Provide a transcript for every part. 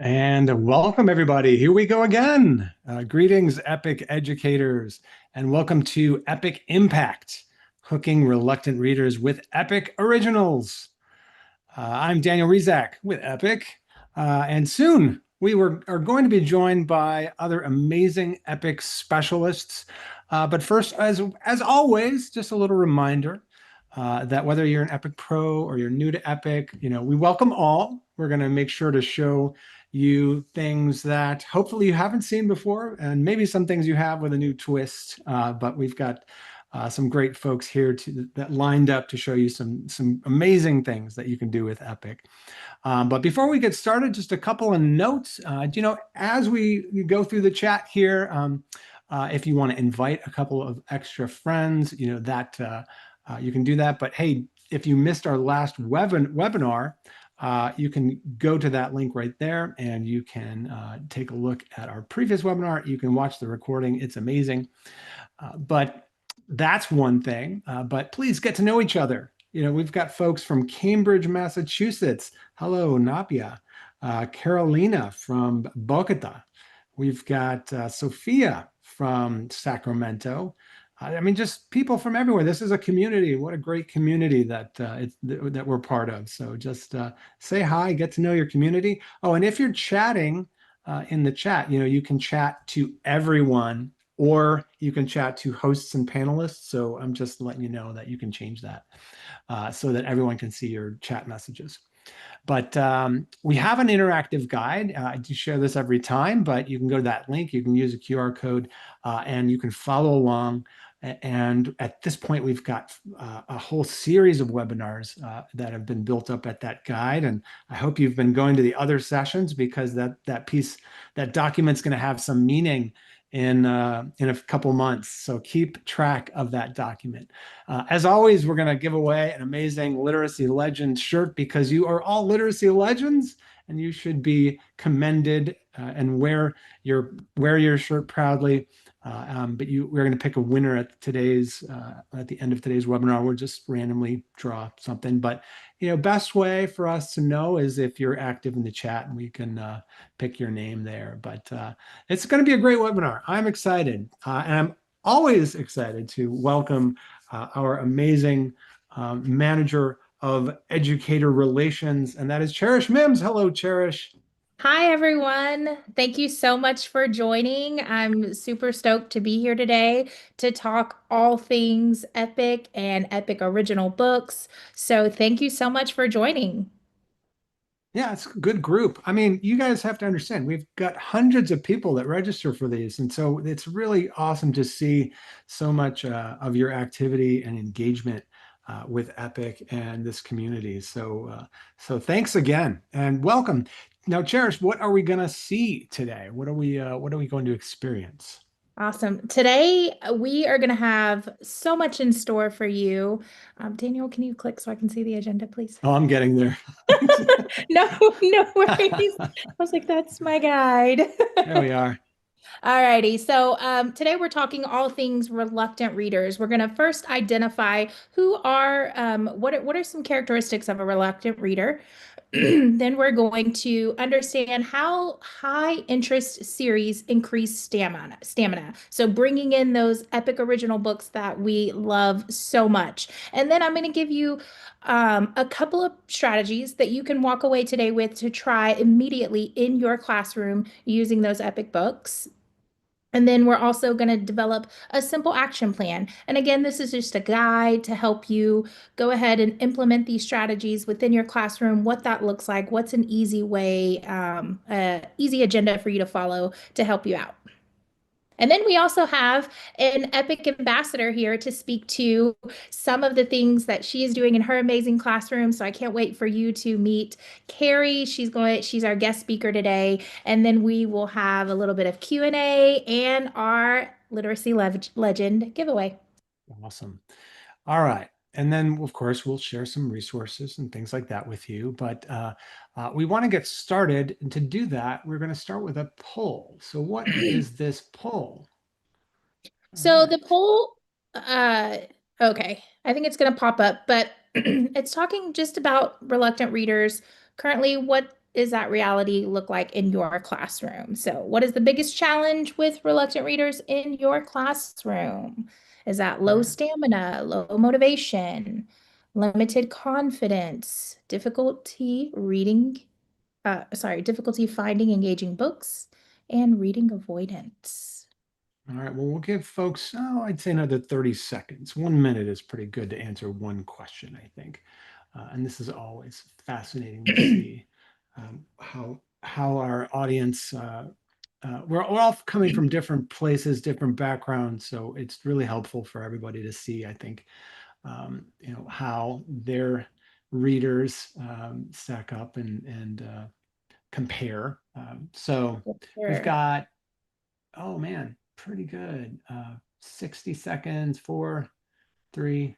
And welcome, everybody. Here we go again. Greetings, Epic educators, and welcome to Epic Impact, hooking reluctant readers with Epic originals. I'm Daniel Rizak with Epic, and soon are going to be joined by other amazing Epic specialists. But first, as always, just a little reminder that whether you're an Epic Pro or you're new to Epic, we welcome all. We're going to make sure to show you things that hopefully you haven't seen before, and maybe some things you have with a new twist. But we've got some great folks here that lined up to show you some amazing things that you can do with Epic. But before we get started, just a couple of notes. As we go through the chat here, if you want to invite a couple of extra friends, that you can do that. But hey, if you missed our last webinar, you can go to that link right there and you can take a look at our previous webinar. You can watch the recording. It's amazing. But that's one thing. But please get to know each other. We've got folks from Cambridge, Massachusetts. Hello, Napia. Carolina from Bogota. We've got Sophia from Sacramento. I mean, just people from everywhere. This is a community. What a great community that we're part of. So just say hi, get to know your community. Oh, and if you're chatting in the chat, you can chat to everyone or you can chat to hosts and panelists. So I'm just letting you know that you can change that so that everyone can see your chat messages. But we have an interactive guide. I do share this every time, but you can go to that link. You can use a QR code and you can follow along. And at this point, we've got a whole series of webinars that have been built up at that guide. And I hope you've been going to the other sessions because that document's going to have some meaning in a couple months. So keep track of that document. As always, we're going to give away an amazing Literacy Legend shirt because you are all literacy legends and you should be commended and wear your shirt proudly. But we're going to pick a winner at the end of today's webinar. We'll just randomly draw something. But best way for us to know is if you're active in the chat, and we can pick your name there. But it's going to be a great webinar. I'm excited, and I'm always excited to welcome our amazing manager of educator relations, and that is Cherish Mims. Hello, Cherish. Hi, everyone. Thank you so much for joining. I'm super stoked to be here today to talk all things Epic and Epic original books. So thank you so much for joining. Yeah, it's a good group. I mean, you guys have to understand, we've got hundreds of people that register for these. And so it's really awesome to see so much of your activity and engagement with Epic and this community. So thanks again and welcome. Now, Cherish, what are we going to see today? What are we going to experience? Awesome. Today, we are going to have so much in store for you. Daniel, can you click so I can see the agenda, please? Oh, I'm getting there. No, no worries. I was like, that's my guide. There we are. Alrighty, so today we're talking all things reluctant readers. We're going to first identify what are some characteristics of a reluctant reader. Then we're going to understand how high interest series increase stamina. So bringing in those epic original books that we love so much. And then I'm going to give you a couple of strategies that you can walk away today with to try immediately in your classroom using those epic books. And then we're also going to develop a simple action plan. And again, this is just a guide to help you go ahead and implement these strategies within your classroom, what that looks like, what's an easy way, easy agenda for you to follow to help you out. And then we also have an Epic ambassador here to speak to some of the things that she is doing in her amazing classroom. So I can't wait for you to meet Carrie. She's our guest speaker today. And then we will have a little bit of Q&A and our literacy legend giveaway. Awesome. All right. And then, of course, we'll share some resources and things like that with you. But we want to get started. And to do that, we're going to start with a poll. So what is this poll? All So right. the poll, uh, okay, I think it's going to pop up, but it's talking just about reluctant readers. Currently, does that reality look like in your classroom? So, what is the biggest challenge with reluctant readers in your classroom? Is that All low right. stamina, low motivation, limited confidence, difficulty finding engaging books, and reading avoidance? All right. Well, we'll give folks, oh, I'd say another 30 seconds. 1 minute is pretty good to answer one question, I think. And this is always fascinating to see how our audience, we're all coming from different places, different backgrounds. So it's really helpful for everybody to see, I think, how their readers stack up and compare. So we've Sure. got, oh man, pretty good. 60 seconds, four, three,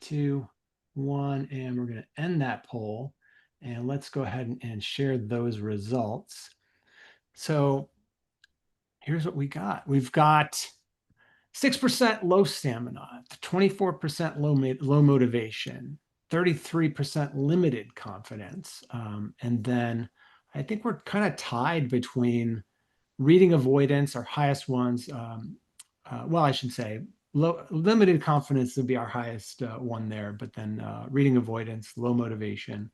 two, one, and we're going to end that poll. And let's go ahead and share those results. So here's what we got. We've got 6% low stamina, 24% low motivation, 33% limited confidence. And then I think we're kind of tied between reading avoidance, our highest ones. Well, I should say limited confidence would be our highest one there, but then reading avoidance, low motivation.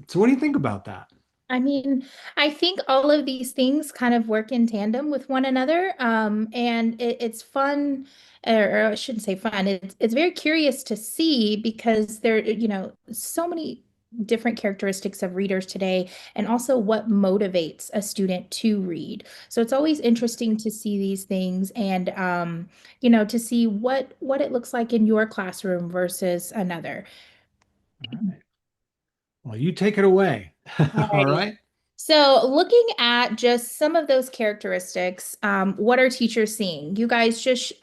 So what do you think about that? I mean, I think all of these things kind of work in tandem with one another. And it's fun, or I shouldn't say fun. It's very curious to see because there, so many different characteristics of readers today, and also what motivates a student to read. So it's always interesting to see these things and to see what it looks like in your classroom versus another. All right. Well, you take it away. All Alrighty. right. So, looking at just some of those characteristics, what are teachers seeing? You guys just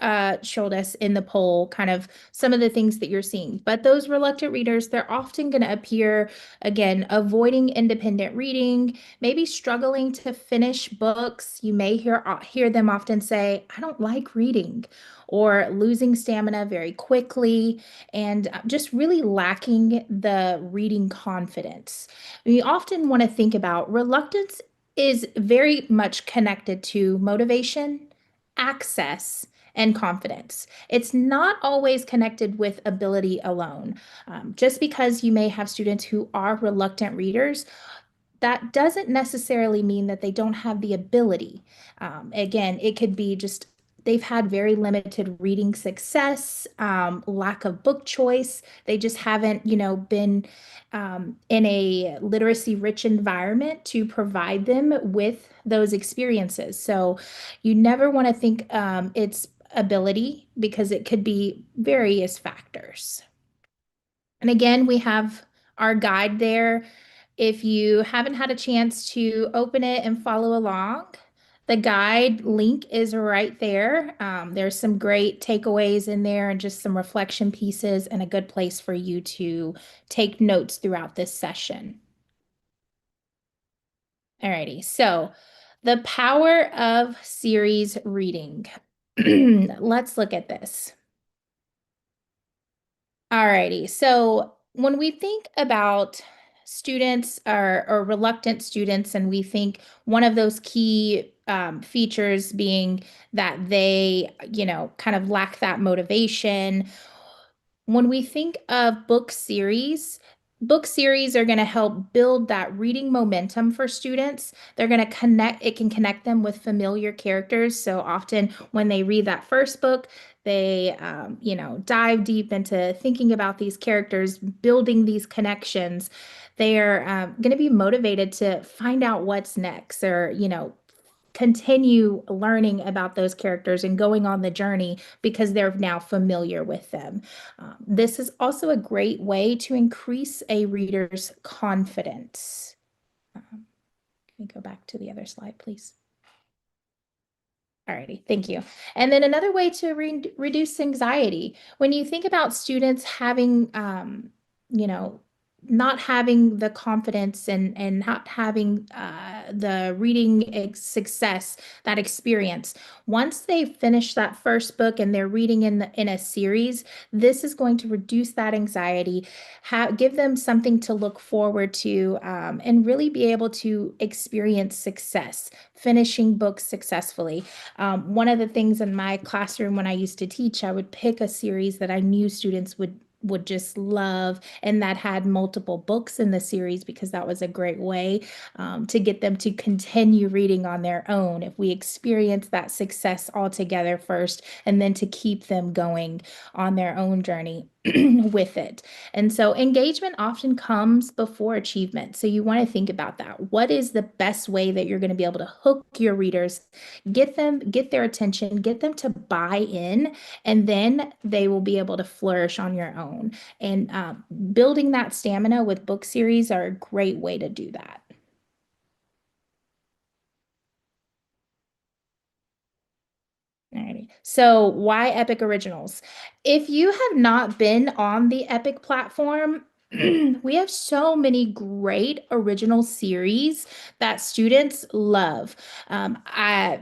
showed us in the poll kind of some of the things that you're seeing. But those reluctant readers, they're often going to appear, again, avoiding independent reading, maybe struggling to finish books. You may hear them often say, "I don't like reading," or losing stamina very quickly, and just really lacking the reading confidence. We often want to think about reluctance is very much connected to motivation, access, and confidence. It's not always connected with ability alone. Just because you may have students who are reluctant readers, that doesn't necessarily mean that they don't have the ability. Again, it could be just they've had very limited reading success, lack of book choice. They just haven't, been in a literacy rich environment to provide them with those experiences. So you never want to think it's ability because it could be various factors. And again, we have our guide there. If you haven't had a chance to open it and follow along, the guide link is right there. There's some great takeaways in there and just some reflection pieces and a good place for you to take notes throughout this session. Alrighty, so the power of series reading. Let's look at this. Alrighty. So when we think about students or reluctant students, and we think one of those key features being that they, kind of lack that motivation, when we think of book series are going to help build that reading momentum for students. They're going to it can connect them with familiar characters. So often when they read that first book, they, dive deep into thinking about these characters, building these connections. They're going to be motivated to find out what's next or, continue learning about those characters and going on the journey because they're now familiar with them. This is also a great way to increase a reader's confidence. Let me go back to the other slide, please. Alrighty, thank you. And then another way to reduce anxiety, when you think about students having, you know, not having the confidence and not having the reading success, that experience. Once they finish that first book and they're reading in a series, this is going to reduce that anxiety, give them something to look forward to, and really be able to experience success, finishing books successfully. One of the things in my classroom when I used to teach, I would pick a series that I knew students would just love and that had multiple books in the series because that was a great way to get them to continue reading on their own if we experience that success all together first and then to keep them going on their own journey with it. And so engagement often comes before achievement. So you want to think about that. What is the best way that you're going to be able to hook your readers, get their attention, get them to buy in, and then they will be able to flourish on your own. And building that stamina with book series are a great way to do that. Alrighty. So why Epic Originals? If you have not been on the Epic platform, we have so many great original series that students love. I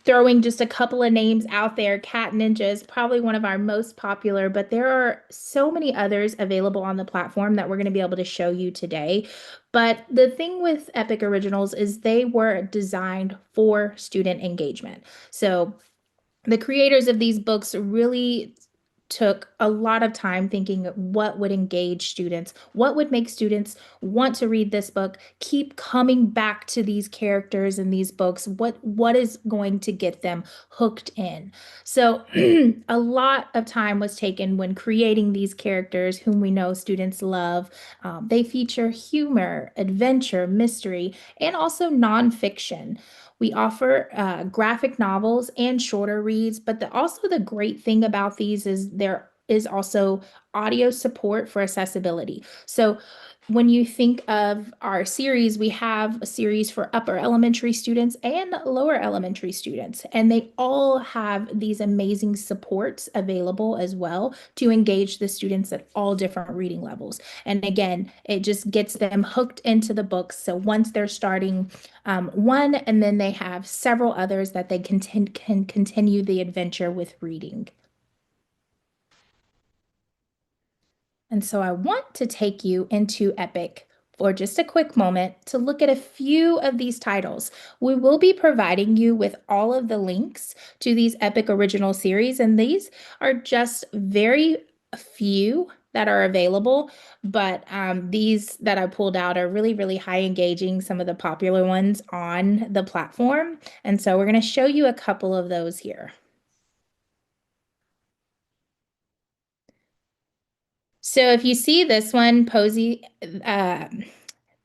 throwing just a couple of names out there, Cat Ninja is probably one of our most popular, but there are so many others available on the platform that we're going to be able to show you today. But the thing with Epic Originals is they were designed for student engagement. So the creators of these books really took a lot of time thinking what would engage students, what would make students want to read this book, keep coming back to these characters in these books, what is going to get them hooked in. So a lot of time was taken when creating these characters whom we know students love. They feature humor, adventure, mystery, and also nonfiction. We offer graphic novels and shorter reads, but also the great thing about these is there is also audio support for accessibility. So when you think of our series, we have a series for upper elementary students and lower elementary students, and they all have these amazing supports available as well to engage the students at all different reading levels. And again, it just gets them hooked into the books. So once they're starting one, and then they have several others that they can continue the adventure with reading. And so I want to take you into Epic for just a quick moment to look at a few of these titles. We will be providing you with all of the links to these Epic original series, and these are just very few that are available, but these that I pulled out are really, really high engaging, some of the popular ones on the platform. And so we're going to show you a couple of those here. So if you see this one, Posey, uh,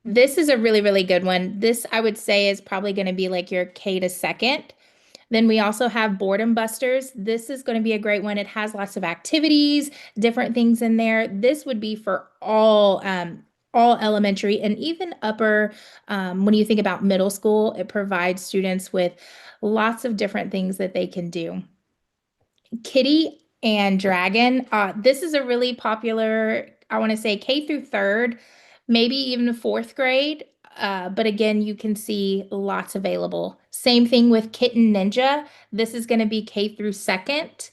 this is a really, really good one. This I would say is probably going to be like your K to second. Then we also have Boredom Busters. This is going to be a great one. It has lots of activities, different things in there. This would be for all elementary and even upper. When you think about middle school, it provides students with lots of different things that they can do. Kitty and Dragon. This is a really popular, I want to say K through third, maybe even fourth grade. But again, you can see lots available. Same thing with Kitten Ninja. This is going to be K through second.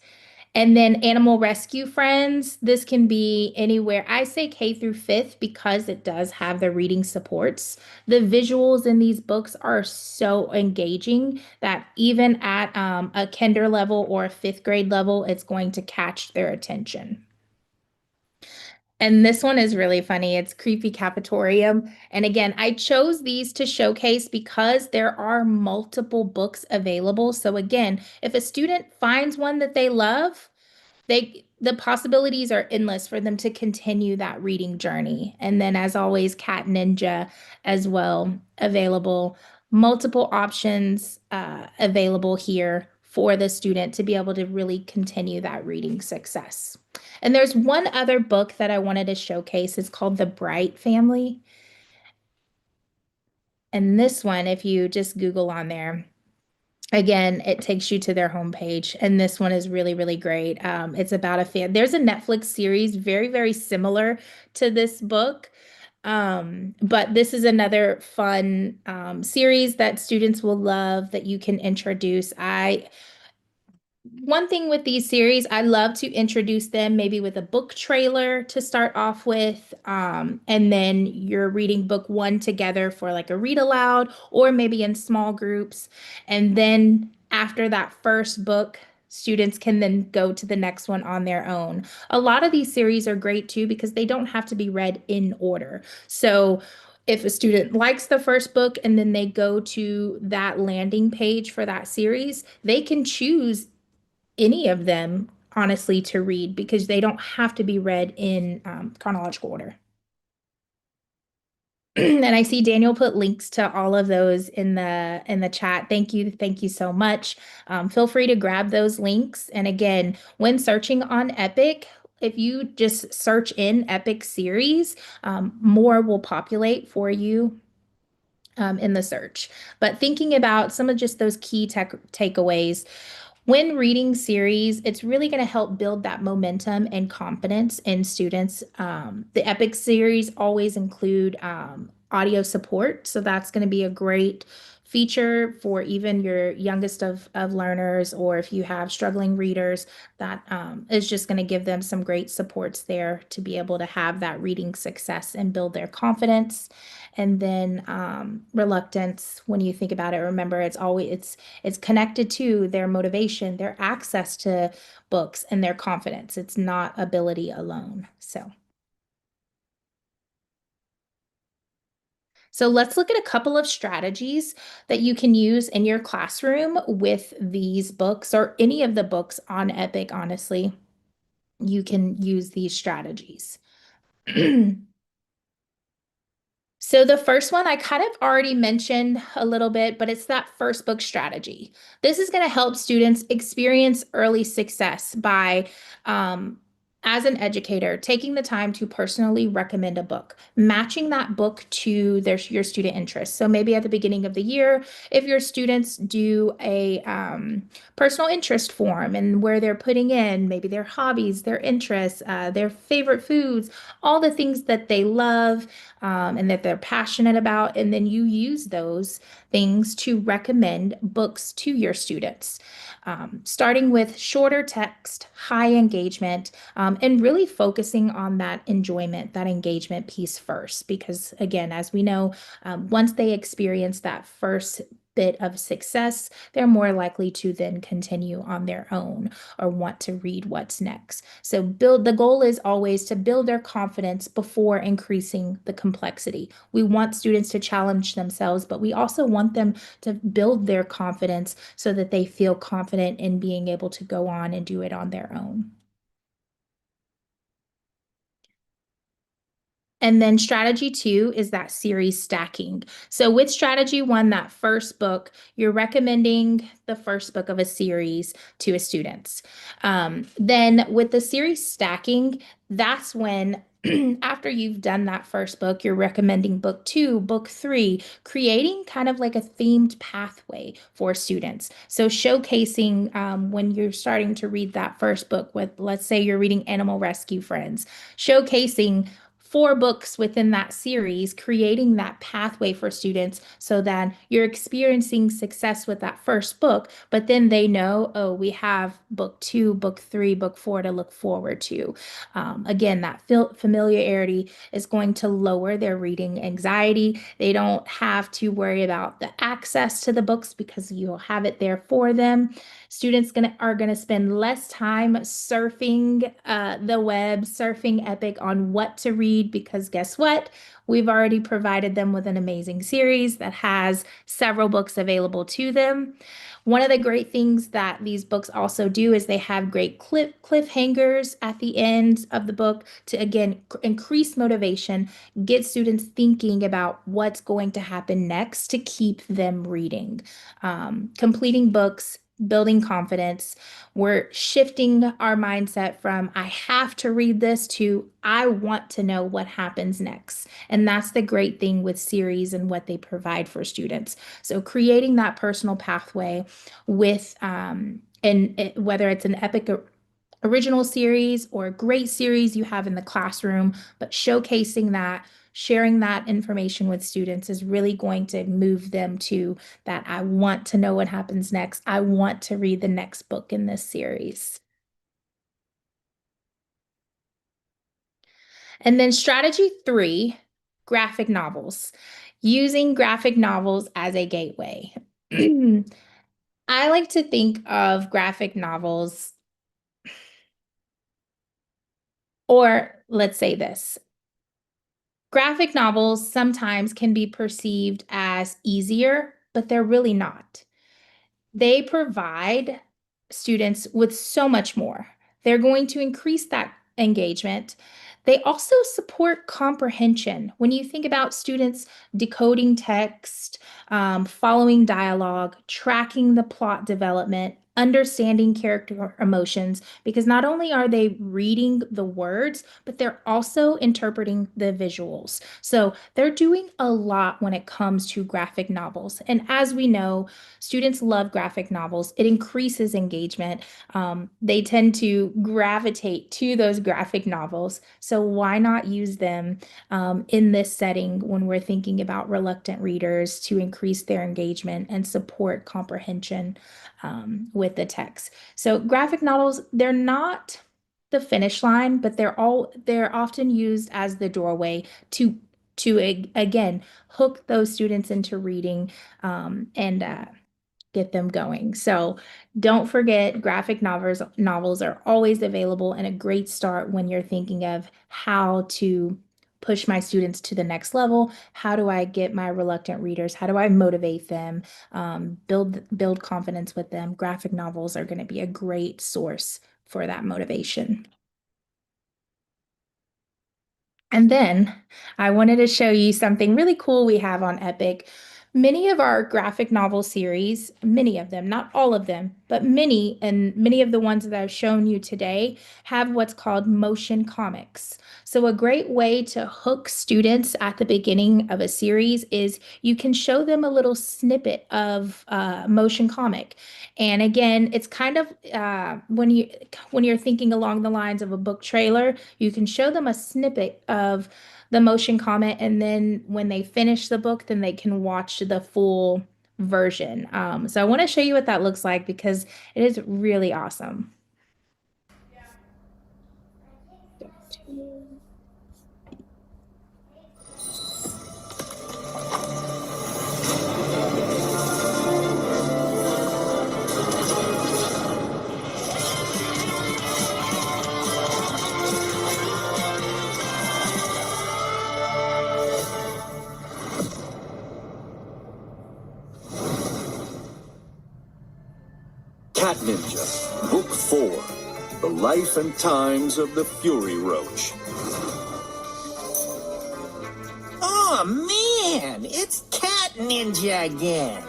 And then Animal Rescue Friends, this can be anywhere. I say K through fifth because it does have the reading supports. The visuals in these books are so engaging that even at a kinder level or a fifth grade level, it's going to catch their attention. And this one is really funny. It's Creepy Capatorium. And again, I chose these to showcase because there are multiple books available. So again, if a student finds one that they love, the possibilities are endless for them to continue that reading journey. And then as always, Cat Ninja as well available. Multiple options available here for the student to be able to really continue that reading success. And there's one other book that I wanted to showcase. It's called The Bright Family. And this one, if you just Google on there, Again, it takes you to their homepage, and this one is really, really great. It's about a fan. There's a Netflix series very, very similar to this book, but this is another fun series that students will love that you can introduce. I One thing with these series, I love to introduce them maybe with a book trailer to start off with, and then you're reading book one together for like a read aloud, or maybe in small groups. And then after that first book, students can then go to the next one on their own. A lot of these series are great too because they don't have to be read in order. So if a student likes the first book and then they go to that landing page for that series, they can choose any of them, honestly, to read because they don't have to be read in chronological order. And I see Daniel put links to all of those in the chat. Thank you so much. Feel free to grab those links. And again, when searching on Epic, if you just search in Epic series, more will populate for you in the search. But thinking about some of just those key takeaways, when reading series, it's really going to help build that momentum and confidence in students. The EPIC series always include audio support, so that's going to be a great feature for even your youngest of learners, or if you have struggling readers, that is just going to give them some great supports there to be able to have that reading success and build their confidence. And then reluctance, when you think about it, remember it's connected to their motivation, their access to books, and their confidence. It's not ability alone. So let's look at a couple of strategies that you can use in your classroom with these books or any of the books on Epic, honestly. You can use these strategies. So the first one I kind of already mentioned a little bit, but it's that first book strategy. This is going to help students experience early success by, as an educator, taking the time to personally recommend a book, matching that book to your student interests. So maybe at the beginning of the year, if your students do a personal interest form and where they're putting in maybe their hobbies, their interests, their favorite foods, all the things that they love and that they're passionate about. And then you use those things to recommend books to your students, starting with shorter text, high engagement, and really focusing on that enjoyment, that engagement piece first. Because again, as we know, once they experience that first bit of success, they're more likely to then continue on their own or want to read what's next. So the goal is always to build their confidence before increasing the complexity. We want students to challenge themselves, but we also want them to build their confidence so that they feel confident in being able to go on and do it on their own. And then strategy two is that series stacking. So with strategy one, that first book, you're recommending the first book of a series to a students. Then with the series stacking, that's when after you've done that first book, you're recommending book two, book three, creating kind of like a themed pathway for students. So showcasing when you're starting to read that first book with, let's say you're reading Animal Rescue Friends, showcasing four books within that series, creating that pathway for students so that you're experiencing success with that first book, but then they know, oh, we have book two, book three, book four to look forward to. Again, that familiarity is going to lower their reading anxiety. They don't have to worry about the access to the books because you'll have it there for them. Students are gonna spend less time surfing the web, surfing Epic on what to read because guess what? We've already provided them with an amazing series that has several books available to them. One of the great things that these books also do is they have great cliffhangers at the end of the book to again increase motivation, get students thinking about what's going to happen next to keep them reading. Completing books building confidence. We're shifting our mindset from I have to read this to I want to know what happens next. And that's the great thing with series and what they provide for students. So creating that personal pathway with whether it's an epic original series or a great series you have in the classroom, but showcasing that, sharing that information with students is really going to move them to that I want to know what happens next. I want to read the next book in this series. And then strategy 3, graphic novels. Using graphic novels as a gateway. I like to think of graphic novels, or let's say this. Graphic novels sometimes can be perceived as easier, but they're really not. They provide students with so much more. They're going to increase that engagement. They also support comprehension. When you think about students decoding text, following dialogue, tracking the plot development, understanding character emotions, because not only are they reading the words, but they're also interpreting the visuals. So they're doing a lot when it comes to graphic novels. And as we know, students love graphic novels. It increases engagement. They tend to gravitate to those graphic novels. So why not use them in this setting when we're thinking about reluctant readers to increase their engagement and support comprehension with the text? So graphic novels, they're not the finish line, but they're often used as the doorway to again hook those students into reading and get them going. So don't forget, graphic novels are always available and a great start when you're thinking of how to push my students to the next level. How do I get my reluctant readers? How do I motivate them? Build confidence with them. Graphic novels are going to be a great source for that motivation. And then I wanted to show you something really cool we have on Epic. Many of our graphic novel series, many of them, not all of them, but many, and many of the ones that I've shown you today have what's called motion comics. So a great way to hook students at the beginning of a series is you can show them a little snippet of motion comic. And again, it's kind of when you're thinking along the lines of a book trailer, you can show them a snippet of the motion comment, and then when they finish the book, then they can watch the full version. So I want to show you what that looks like because it is really awesome. Cat Ninja, Book 4, The Life and Times of the Fury Roach. Oh man, it's Cat Ninja again.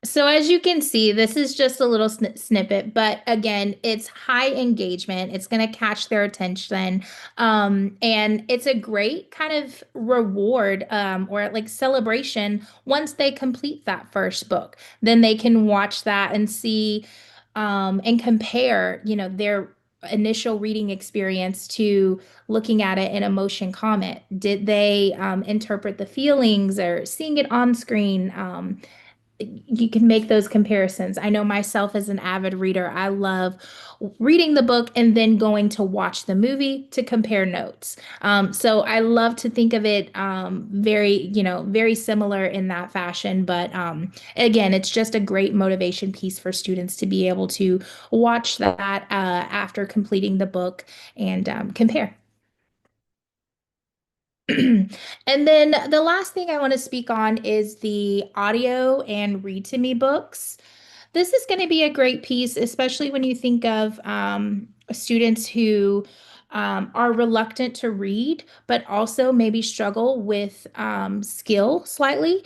So as you can see, this is just a little snippet, but again, it's high engagement. It's going to catch their attention. And it's a great kind of reward or like celebration once they complete that first book. Then they can watch that and see and compare, their initial reading experience to looking at it in a motion comment. Did they interpret the feelings or seeing it on screen? You can make those comparisons. I know myself as an avid reader, I love reading the book and then going to watch the movie to compare notes. So I love to think of it very similar in that fashion. But again, it's just a great motivation piece for students to be able to watch that after completing the book and compare. And then the last thing I want to speak on is the audio and read to me books. This is going to be a great piece, especially when you think of students who are reluctant to read, but also maybe struggle with skill slightly.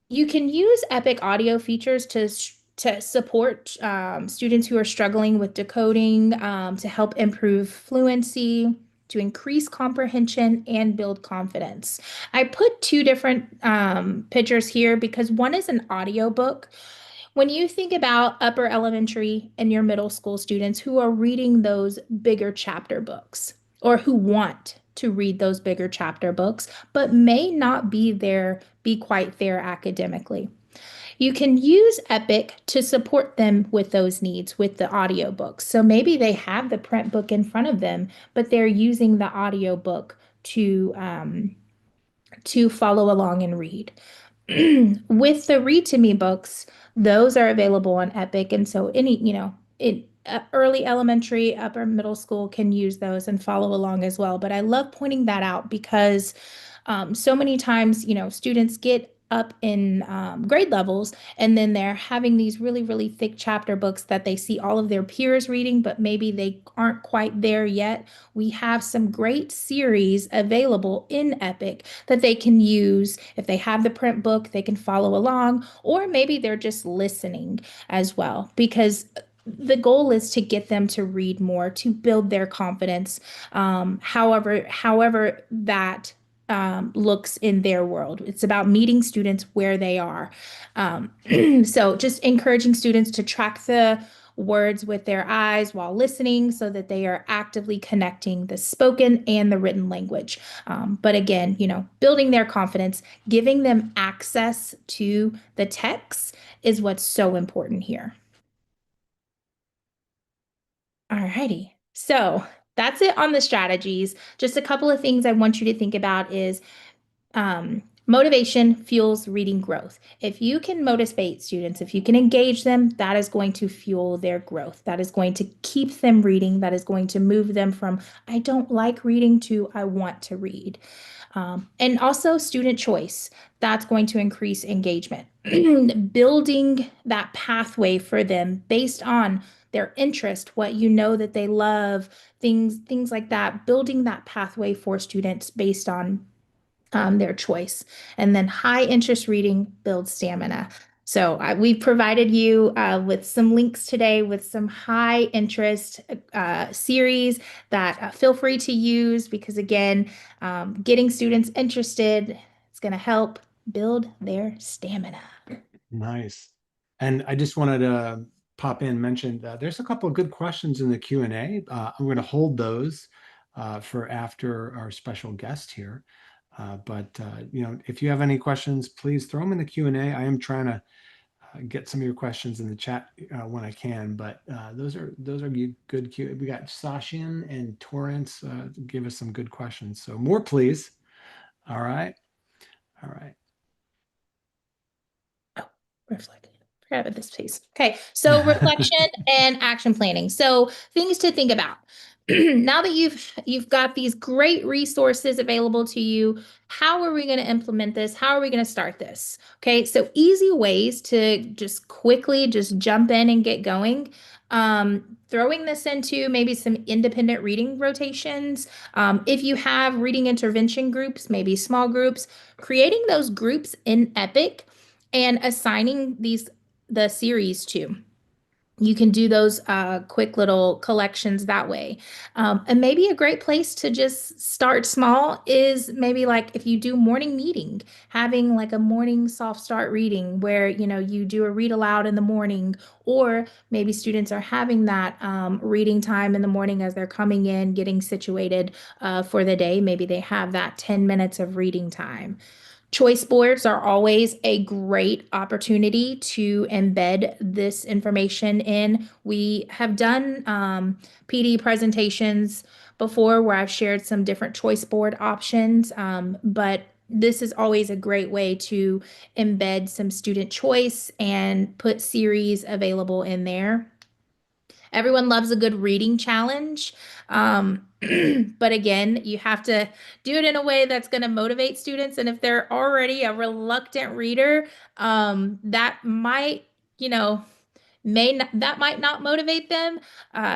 You can use Epic audio features to support students who are struggling with decoding, to help improve fluency, to increase comprehension, and build confidence. I put two different pictures here because one is an audiobook. When you think about upper elementary and your middle school students who are reading those bigger chapter books or who want to read those bigger chapter books, but may not be quite there academically. You can use Epic to support them with those needs with the audiobooks. So maybe they have the print book in front of them, but they're using the audiobook to follow along and read. With the Read to Me books, those are available on Epic. And so early elementary, upper middle school can use those and follow along as well. But I love pointing that out because so many times, students get up in grade levels and then they're having these really, really thick chapter books that they see all of their peers reading, but maybe they aren't quite there yet. We have some great series available in Epic that they can use. If they have the print book, they can follow along, or maybe they're just listening as well, because the goal is to get them to read more, to build their confidence. However that looks in their world. It's about meeting students where they are. So just encouraging students to track the words with their eyes while listening so that they are actively connecting the spoken and the written language. But again, building their confidence, giving them access to the text is what's so important here. All righty. So that's it on the strategies. Just a couple of things I want you to think about is motivation fuels reading growth. If you can motivate students, if you can engage them, that is going to fuel their growth. That is going to keep them reading. That is going to move them from, I don't like reading to, I want to read. And also student choice. That's going to increase engagement. Building that pathway for them based on their interest, what you know that they love, things like that. Building that pathway for students based on their choice. And then high interest reading builds stamina. So we've provided you with some links today with some high interest series that feel free to use because again, getting students interested is going to help build their stamina. Nice. And I just wanted to pop in, mention there's a couple of good questions in the Q&A. I'm going to hold those for after our special guest here. But if you have any questions, please throw them in the Q&A. I am trying to get some of your questions in the chat when I can, but those are good Q. We got Sashin and Torrance give us some good questions. So more, please. All right. All right. Reflecting. Forgot about this piece. Okay, so reflection and action planning. So things to think about. Now that you've got these great resources available to you, how are we going to implement this? How are we going to start this? Okay, so easy ways to just quickly just jump in and get going. Throwing this into maybe some independent reading rotations. If you have reading intervention groups, maybe small groups, creating those groups in Epic and assigning the series to. You can do those quick little collections that way. And maybe a great place to just start small is maybe like if you do morning meeting, having like a morning soft start reading where, you do a read aloud in the morning, or maybe students are having that reading time in the morning as they're coming in, getting situated for the day. Maybe they have that 10 minutes of reading time. Choice boards are always a great opportunity to embed this information in. We have done PD presentations before where I've shared some different choice board options, but this is always a great way to embed some student choice and put series available in there. Everyone loves a good reading challenge. But again, you have to do it in a way that's going to motivate students. And if they're already a reluctant reader, that might, that might not motivate them.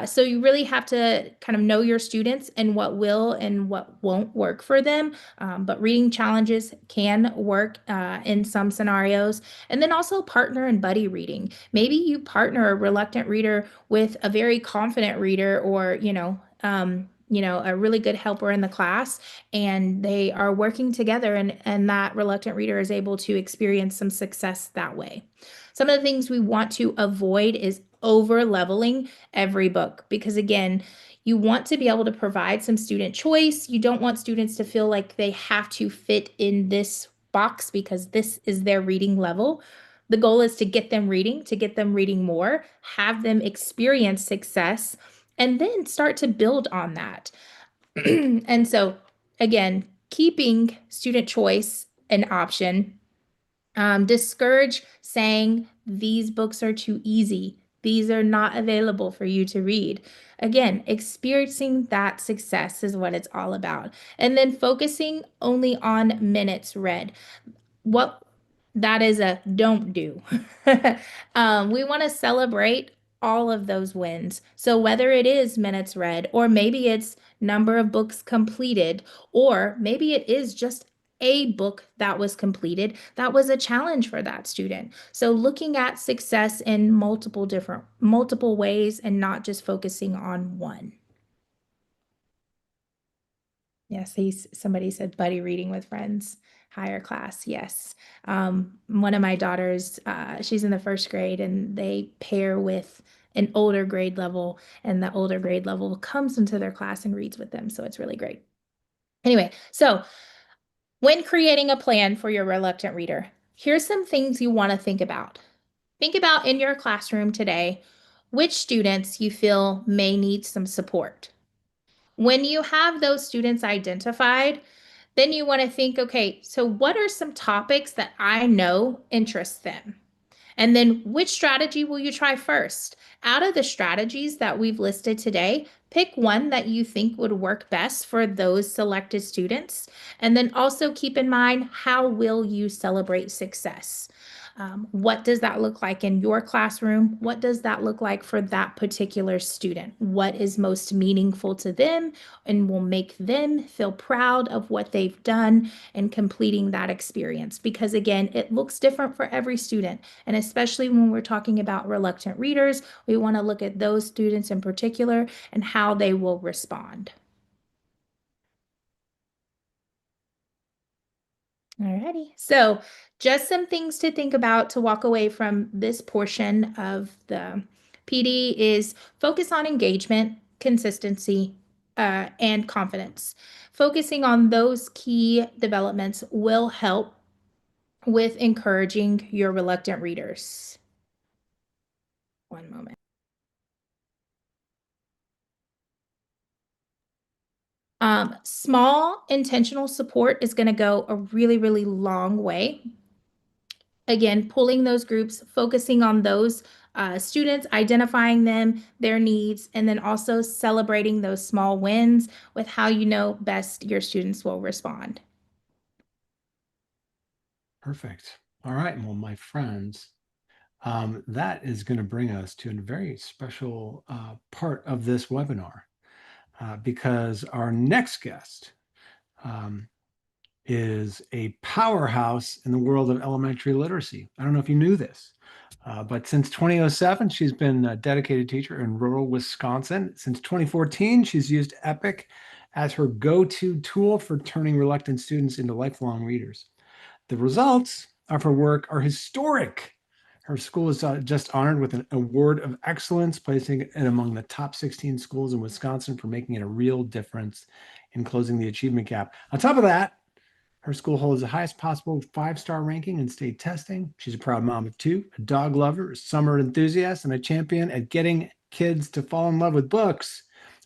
So you really have to kind of know your students and what will and what won't work for them. But reading challenges can work in some scenarios. And then also partner and buddy reading. Maybe you partner a reluctant reader with a very confident reader, or, a really good helper in the class, and they are working together, and that reluctant reader is able to experience some success that way. Some of the things we want to avoid is over leveling every book, because again, you want to be able to provide some student choice. You don't want students to feel like they have to fit in this box because this is their reading level. The goal is to get them reading more, have them experience success, and then start to build on that. And so, again, keeping student choice an option. Discourage saying these books are too easy. These are not available for you to read. Again, experiencing that success is what it's all about. And then focusing only on minutes read. What that is a don't do. We want to celebrate all of those wins. So whether it is minutes read, or maybe it's number of books completed, or maybe it is just a book that was completed, that was a challenge for that student. So looking at success in multiple ways and not just focusing on one. Yes, somebody said buddy reading with friends, higher class. Yes. One of my daughters, she's in the first grade, and they pair with an older grade level, and the older grade level comes into their class and reads with them. So it's really great. Anyway, so when creating a plan for your reluctant reader, here's some things you want to think about. Think about in your classroom today, which students you feel may need some support. When you have those students identified, then you want to think, okay, so what are some topics that I know interest them? And then which strategy will you try first? Out of the strategies that we've listed today, pick one that you think would work best for those selected students. And then also keep in mind, how will you celebrate success? What does that look like in your classroom? What does that look like for that particular student? What is most meaningful to them and will make them feel proud of what they've done and completing that experience? Because again, it looks different for every student. And especially when we're talking about reluctant readers, we want to look at those students in particular and how they will respond. Alrighty, so just some things to think about to walk away from this portion of the PD is focus on engagement, consistency, and confidence. Focusing on those key developments will help with encouraging your reluctant readers. One moment. Small intentional support is going to go a really, really long way. Again, pulling those groups, focusing on those students, identifying them, their needs, and then also celebrating those small wins with how you know best your students will respond. Perfect. All right. Well, my friends, that is going to bring us to a very special part of this webinar because our next guest is a powerhouse in the world of elementary literacy. I don't know if you knew this, but since 2007, she's been a dedicated teacher in rural Wisconsin. Since 2014, she's used EPIC as her go-to tool for turning reluctant students into lifelong readers. The results of her work are historic. Her school is just honored with an award of excellence, placing it among the top 16 schools in Wisconsin for making it a real difference in closing the achievement gap. On top of that, her school holds the highest possible 5-star ranking in state testing. She's a proud mom of 2, a dog lover, a summer enthusiast, and a champion at getting kids to fall in love with books.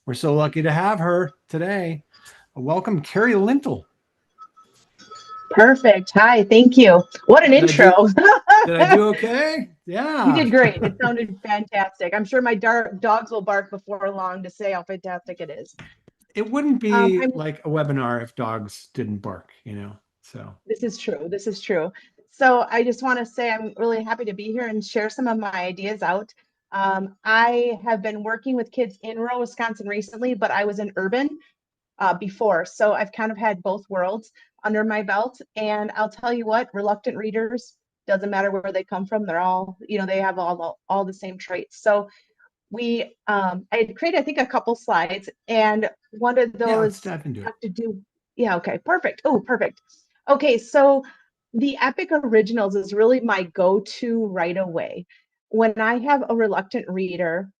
We're so lucky to have her today. Welcome, Carrie Lintel. Perfect. Hi, thank you. What an intro. Did I do okay? Yeah. You did great. It sounded fantastic. I'm sure my dogs will bark before long to say how fantastic it is. It wouldn't be like a webinar if dogs didn't bark, so. This is true. This is true. So I just want to say I'm really happy to be here and share some of my ideas out. I have been working with kids in rural Wisconsin recently, but I was in urban before. So I've kind of had both worlds under my belt. And I'll tell you what, reluctant readers, doesn't matter where they come from, they're all, they have all the same traits. So I had created, I think, a couple slides, and one of Yeah, let's those dive into it. have to do, yeah, okay, perfect. Oh, perfect. Okay, so the Epic Originals is really my go-to right away. When I have a reluctant reader,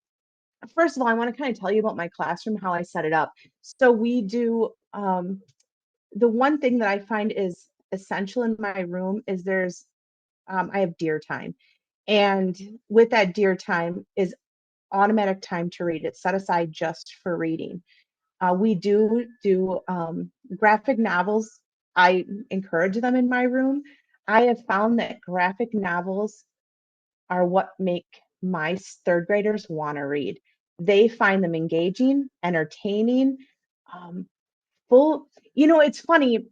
first of all, I want to kind of tell you about my classroom, how I set it up. So we do, the one thing that I find is essential in my room is I have deer time. And with that deer time is automatic time to read. It's set aside just for reading. We do graphic novels. I encourage them in my room. I have found that graphic novels are what make my third graders want to read. They find them engaging, entertaining, um, full. It's funny.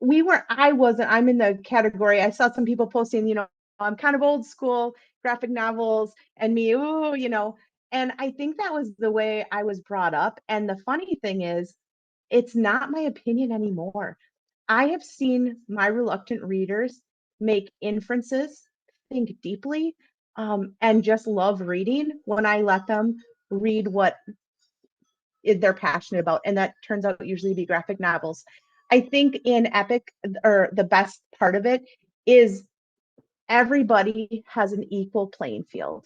I'm in the category. I saw some people posting, I'm kind of old school graphic novels and me, and I think that was the way I was brought up. And the funny thing is, it's not my opinion anymore. I have seen my reluctant readers make inferences, think deeply, and just love reading when I let them read what they're passionate about. And that turns out usually to be graphic novels. I think in Epic, or the best part of it is everybody has an equal playing field.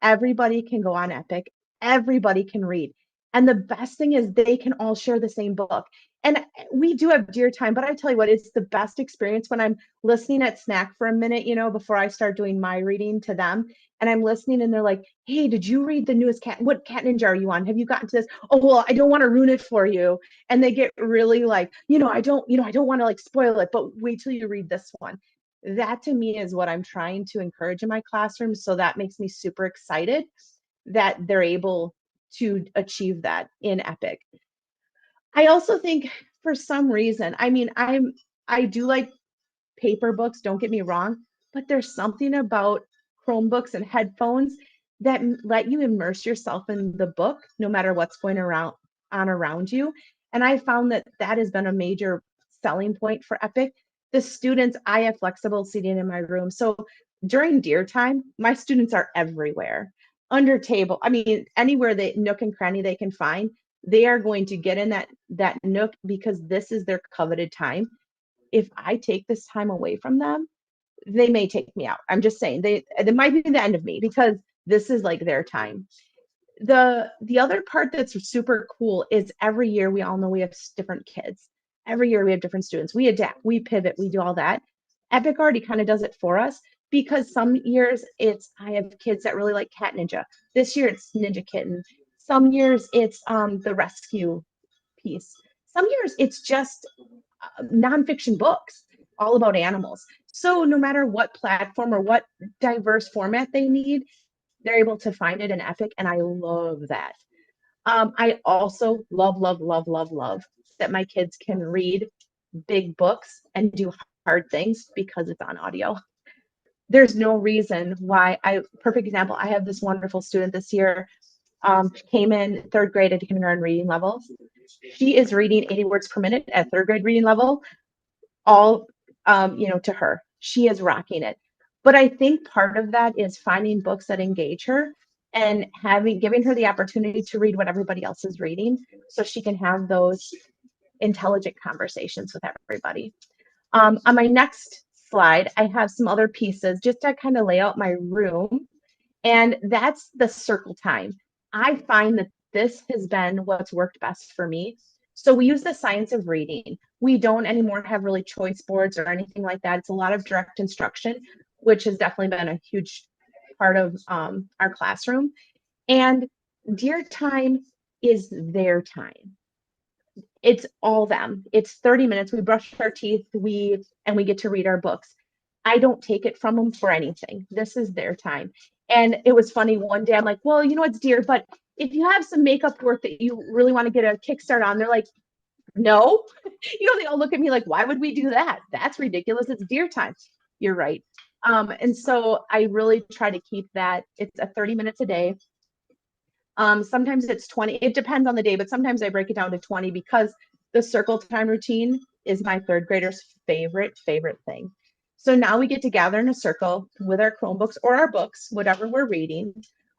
Everybody can go on Epic. Everybody can read. And the best thing is they can all share the same book. And we do have dear time, but I tell you what, it's the best experience when I'm listening at snack for a minute, before I start doing my reading to them. And I'm listening and they're like, hey, did you read the newest what cat ninja are you on? Have you gotten to this? Oh, well, I don't want to ruin it for you. And they get really like, I don't want to like spoil it, but wait till you read this one. That to me is what I'm trying to encourage in my classroom. So that makes me super excited that they're able to achieve that in Epic. I also think for some reason, I do like paper books, don't get me wrong, but there's something about Chromebooks and headphones that let you immerse yourself in the book no matter what's going around you. And I found that that has been a major selling point for Epic. The students, I have flexible seating in my room. So during deer time, my students are everywhere. Under table, anywhere they nook and cranny they can find, they are going to get in that nook because this is their coveted time. If I take this time away from them, they may take me out. I'm just saying they might be the end of me because this is like their time. The other part that's super cool is every year we all know we have different kids. Every year we have different students. We adapt, we pivot, we do all that. Epic already kind of does it for us because some years I have kids that really like Cat Ninja. This year it's Ninja Kitten. Some years it's the rescue piece. Some years it's just nonfiction books all about animals. So no matter what platform or what diverse format they need, they're able to find it in Epic, and I love that. I also love that my kids can read big books and do hard things because it's on audio. There's no reason why perfect example, I have this wonderful student this year, came in third grade at kindergarten reading level. She is reading 80 words per minute at third grade reading level, all, to her. She is rocking it. But I think part of that is finding books that engage her and giving her the opportunity to read what everybody else is reading so she can have those intelligent conversations with everybody. On my next slide, I have some other pieces just to kind of lay out my room, and that's the circle time. I find that this has been what's worked best for me. So we use the science of reading. We don't anymore have really choice boards or anything like that. It's a lot of direct instruction, which has definitely been a huge part of our classroom. And dear time is their time. It's all them. It's 30 minutes. We brush our teeth, we get to read our books. I don't take it from them for anything. This is their time. And it was funny one day, I'm like, well, it's dear, but if you have some makeup work that you really want to get a kickstart on, they're like, no. They all look at me like, why would we do that? That's ridiculous. It's deer time. You're right. And so I really try to keep that. It's a 30 minutes a day. Sometimes it's 20. It depends on the day, but sometimes I break it down to 20 because the circle time routine is my third grader's favorite thing. So now we get to gather in a circle with our Chromebooks or our books, whatever we're reading.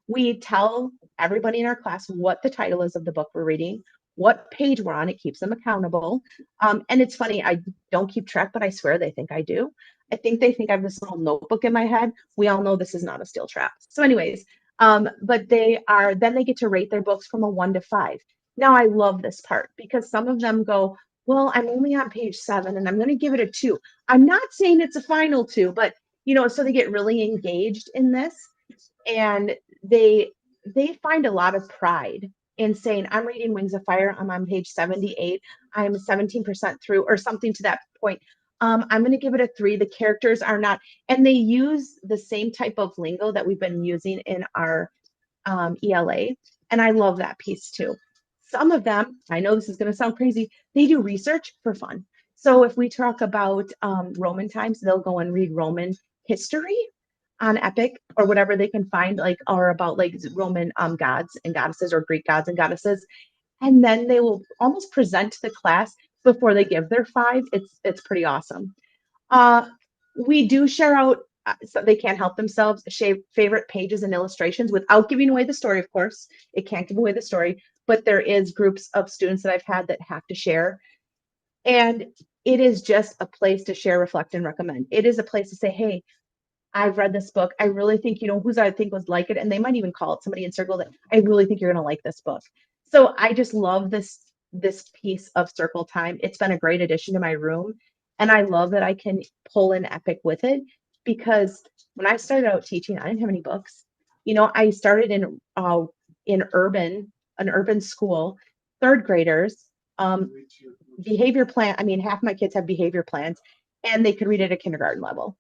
We tell everybody in our class what the title is of the book we're reading, what page we're on. It keeps them accountable. And it's funny, I don't keep track, but I swear they think I do. I think they think I have this little notebook in my head. We all know this is not a steel trap. So anyways, but then they get to rate their books from a 1 to 5. Now I love this part because some of them go, well, I'm only on page 7 and I'm going to give it a 2. I'm not saying it's a final 2, but so they get really engaged in this, and they find a lot of pride in saying, I'm reading Wings of Fire. I'm on page 78. I'm 17% through, or something to that point. I'm going to give it a 3. The characters are not, and they use the same type of lingo that we've been using in our ELA. And I love that piece too. Some of them, I know this is going to sound crazy, they do research for fun. So if we talk about Roman times, they'll go and read Roman history on Epic or whatever they can find, like, or about like Roman gods and goddesses or Greek gods and goddesses. And then they will almost present to the class before they give their 5. It's pretty awesome. We do share out, so they can't help themselves, favorite pages and illustrations without giving away the story, of course. It can't give away the story, but there is groups of students that I've had that have to share. And it is just a place to share, reflect, and recommend. It is a place to say, hey, I've read this book. I really think, who's I think would like it. And they might even call it somebody in circle that I really think you're going to like this book. So I just love this piece of circle time. It's been a great addition to my room. And I love that I can pull in Epic with it, because when I started out teaching, I didn't have any books. I started in an urban school, third graders, behavior plan. I mean, half my kids have behavior plans and they could read at a kindergarten level.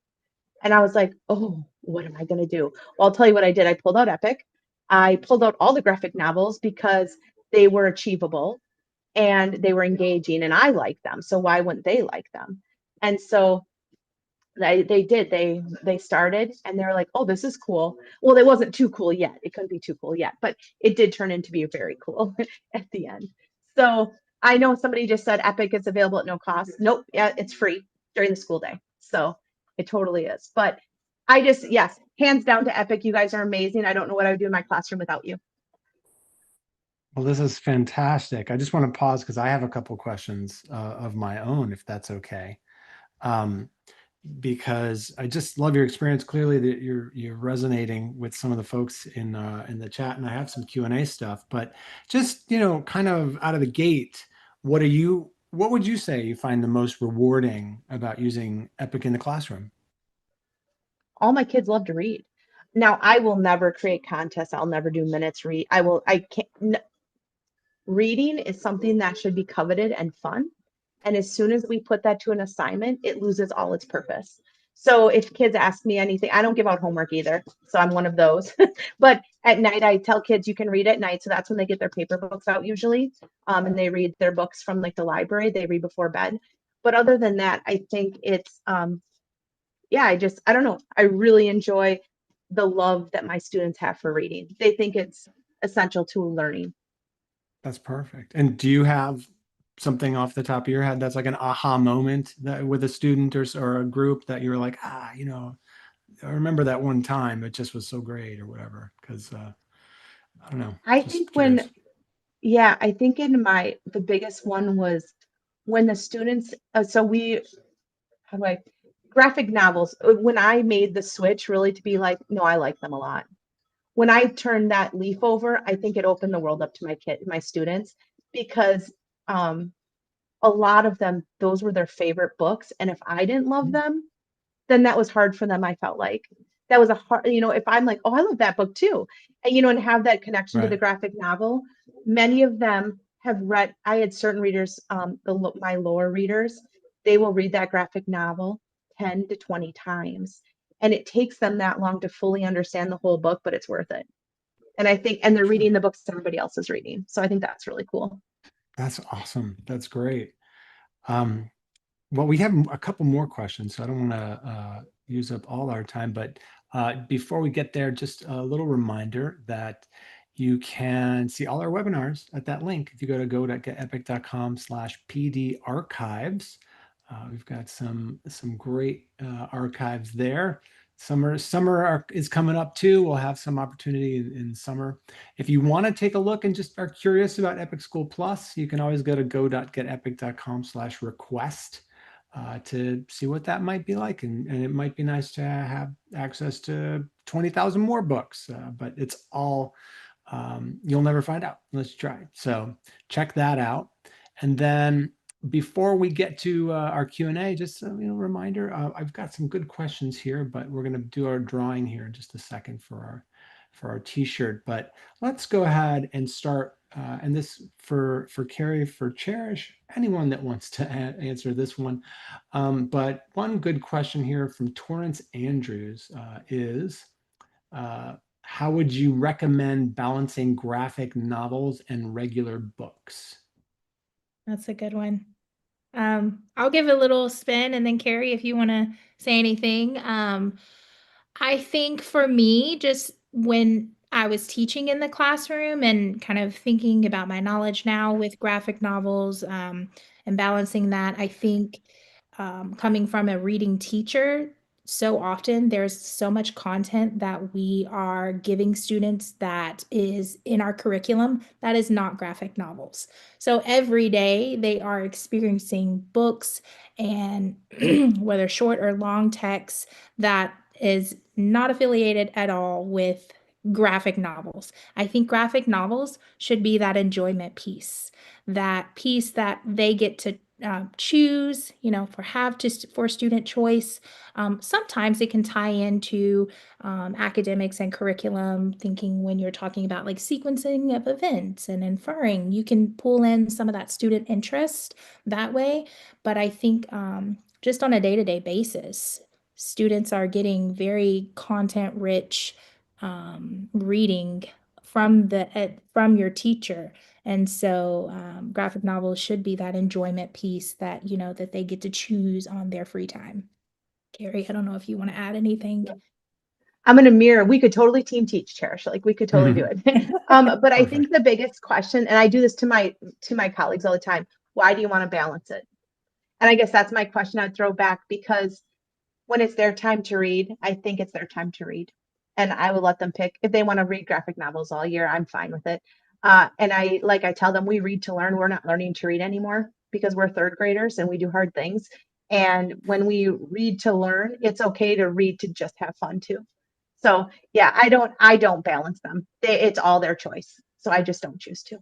And I was like, oh, what am I going to do? Well, I'll tell you what I did. I pulled out Epic. I pulled out all the graphic novels because they were achievable and they were engaging and I liked them. So why wouldn't they like them? And so they did. They started and they were like, oh, this is cool. Well, it wasn't too cool yet. It couldn't be too cool yet, but it did turn into be very cool at the end. So I know somebody just said Epic is available at no cost. Nope. Yeah, it's free during the school day. So it totally is. But yes, hands down to Epic. You guys are amazing. I don't know what I would do in my classroom without you. Well, this is fantastic. I just want to pause because I have a couple questions of my own, if that's okay. Because I just love your experience. Clearly, that you're resonating with some of the folks in the chat, and I have some Q&A stuff. But just kind of out of the gate, what would you say you find the most rewarding about using Epic in the classroom? All my kids love to read. Now, I will never create contests. I'll never do minutes read. I can't. Reading is something that should be coveted and fun. And as soon as we put that to an assignment, it loses all its purpose. So if kids ask me anything, I don't give out homework either. So I'm one of those. But at night, I tell kids you can read at night. So that's when they get their paper books out usually. And they read their books from like the library. They read before bed. But other than that, I think it's, I don't know. I really enjoy the love that my students have for reading. They think it's essential to learning. That's perfect. And do you have something off the top of your head that's like an aha moment that with a student or a group that you were like, I remember that one time it just was so great or whatever? Because I don't know. I Just think curious. I think the biggest one was when the students, how do I, graphic novels, when I made the switch really to be like, no, I like them a lot. When I turned that leaf over, I think it opened the world up to my students, because a lot of them, those were their favorite books. And if I didn't love them, then that was hard for them. I felt like that was a hard, if I'm like, oh, I love that book too. And, and have that connection to the Right. graphic novel. Many of them have read, I had certain readers, my lower readers, they will read that graphic novel 10 to 20 times. And it takes them that long to fully understand the whole book, but it's worth it. And they're reading the books everybody else is reading. So I think that's really cool. That's awesome. That's great. Well, we have a couple more questions, so I don't want to use up all our time, but before we get there, just a little reminder that you can see all our webinars at that link. If you go to go.getepic.com/PD archives, we've got some great archives there. Summer is coming up too. We'll have some opportunity in summer. If you want to take a look and just are curious about Epic School Plus, you can always go to go.getepic.com/request to see what that might be like. And it might be nice to have access to 20,000 more books, but it's all, you'll never find out unless you try. So check that out. And then before we get to our Q&A, just a reminder, I've got some good questions here, but we're going to do our drawing here in just a second for our t-shirt. But let's go ahead and start. And this for Carrie, for Cherish, anyone that wants to answer this one. But one good question here from Torrance Andrews is, how would you recommend balancing graphic novels and regular books? That's a good one. I'll give a little spin, and then Carrie, if you want to say anything. I think for me, just when I was teaching in the classroom and kind of thinking about my knowledge now with graphic novels, and balancing that, I think coming from a reading teacher, so often there's so much content that we are giving students that is in our curriculum that is not graphic novels. So every day they are experiencing books and whether short or long text that is not affiliated at all with graphic novels. I think graphic novels should be that enjoyment piece, that piece that they get to choose, for student choice. Sometimes it can tie into academics and curriculum thinking when you're talking about like sequencing of events and inferring, you can pull in some of that student interest that way. But I think just on a day-to-day basis, students are getting very content rich reading from your teacher. And so graphic novels should be that enjoyment piece that, that they get to choose on their free time. Carrie, I don't know if you want to add anything. I'm going to mirror. We could totally team teach, Cherish. Like we could totally do it. But I think the biggest question, and I do this to my colleagues all the time, why do you want to balance it? And I guess that's my question I'd throw back, because when it's their time to read, I think it's their time to read. And I will let them pick. If they want to read graphic novels all year, I'm fine with it. And I tell them, we read to learn. We're not learning to read anymore because we're third graders and we do hard things. And when we read to learn, it's okay to read to just have fun too. So yeah, I don't balance them. It's all their choice. So I just don't choose to.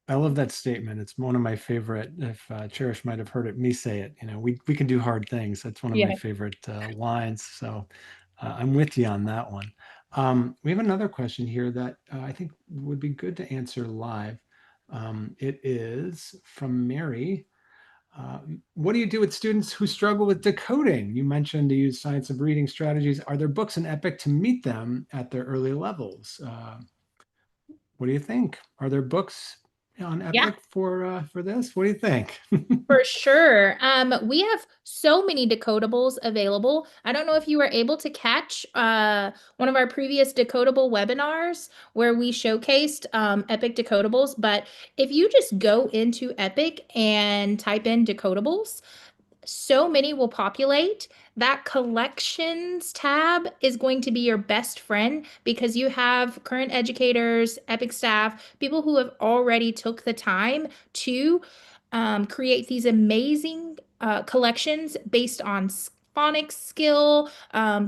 I love that statement. It's one of my favorite. If Cherish might have heard me say it, we can do hard things. That's one of my favorite lines. So I'm with you on that one. We have another question here that I think would be good to answer live. It is from Mary. What do you do with students who struggle with decoding? You mentioned to use science of reading strategies. Are there books in EPIC to meet them at their early levels? What do you think? Are there books on Yeah. EPIC for this? What do you think? For sure. We have so many decodables available. I don't know if you were able to catch one of our previous decodable webinars where we showcased Epic decodables, but if you just go into Epic and type in decodables, so many will populate. That collections tab is going to be your best friend because you have current educators, Epic staff, people who have already took the time to create these amazing collections based on phonics skill,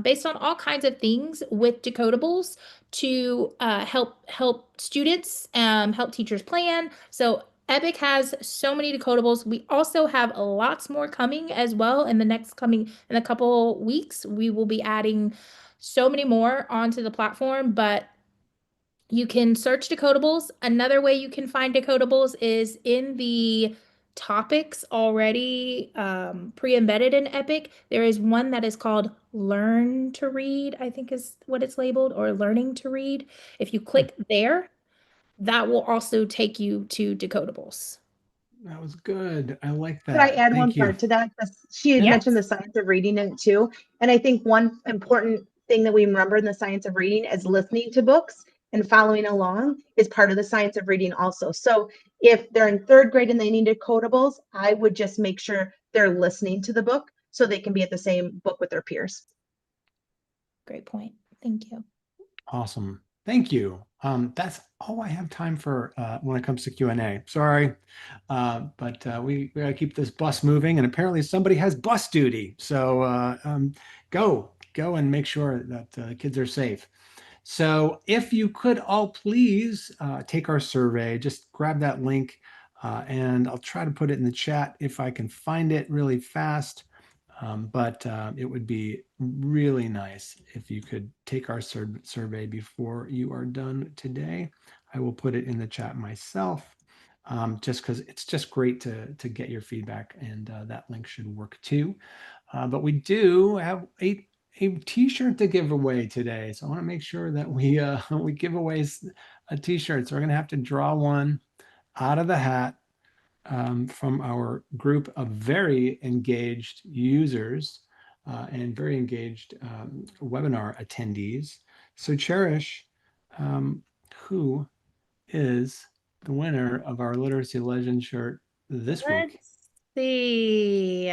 based on all kinds of things with decodables to help students, help teachers plan. So Epic has so many decodables. We also have lots more coming as well in a couple weeks. We will be adding so many more onto the platform, but you can search decodables. Another way you can find decodables is in the topics already pre-embedded in Epic. There is one that is called Learn to Read, I think is what it's labeled, or Learning to Read. If you click there, that will also take you to decodables. That was good. I like Could I that. add one Thank you. part to that? 'Cause she had Yes. mentioned the science of reading in it too. And I think one important thing that we remember in the science of reading is listening to books and following along is part of the science of reading also. So if they're in third grade and they needed quotables, I would just make sure they're listening to the book so they can be at the same book with their peers. Great point. Thank you. Awesome. Thank you. That's all I have time for when it comes to Q&A. Sorry, but we got to keep this bus moving, and apparently somebody has bus duty. So go and make sure that kids are safe. So if you could all please take our survey, just grab that link, and I'll try to put it in the chat if I can find it really fast. But it would be really nice if you could take our survey before you are done today. I will put it in the chat myself, just because it's just great to get your feedback, and that link should work too. But we do have a t-shirt to give away today, so I want to make sure that we give away a t-shirt. So we're gonna have to draw one out of the hat from our group of very engaged users and very engaged webinar attendees. So Cherish, who is the winner of our Literacy Legend shirt this week? Let's see.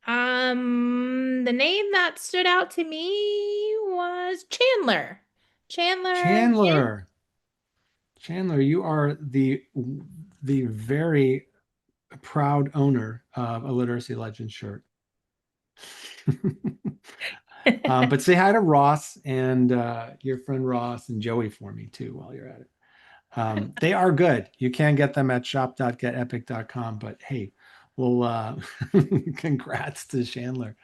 The name that stood out to me was Chandler. Chandler. Chandler, you are the very proud owner of a Literacy Legend shirt. But say hi to Ross and your friend Ross and Joey for me too while you're at it. They are good. You can get them at shop.getepic.com. But hey, well, congrats to Chandler.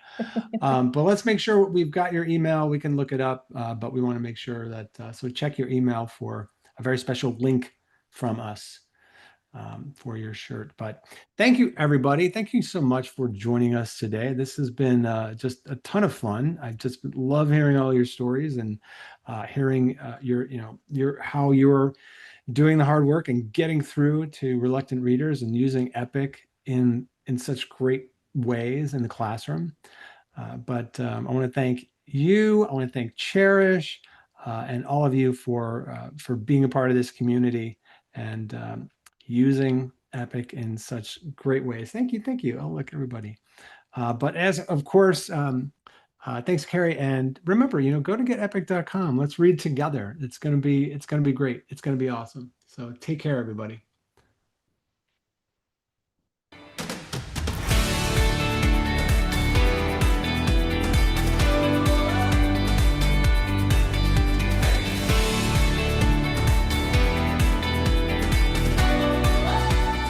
But let's make sure we've got your email. We can look it up, but we want to make sure that, so check your email for a very special link from us for your shirt. But thank you, everybody. Thank you so much for joining us today. This has been just a ton of fun. I just love hearing all your stories and hearing how you're doing the hard work and getting through to reluctant readers and using Epic in such great ways in the classroom. But I want to thank you. I want to thank Cherish and all of you for being a part of this community and using Epic in such great ways. Thank you. Thank you. Oh, look, everybody. But as of course, thanks, Carrie. And remember, go to getepic.com. Let's read together. It's gonna be great. It's gonna be awesome. So take care, everybody.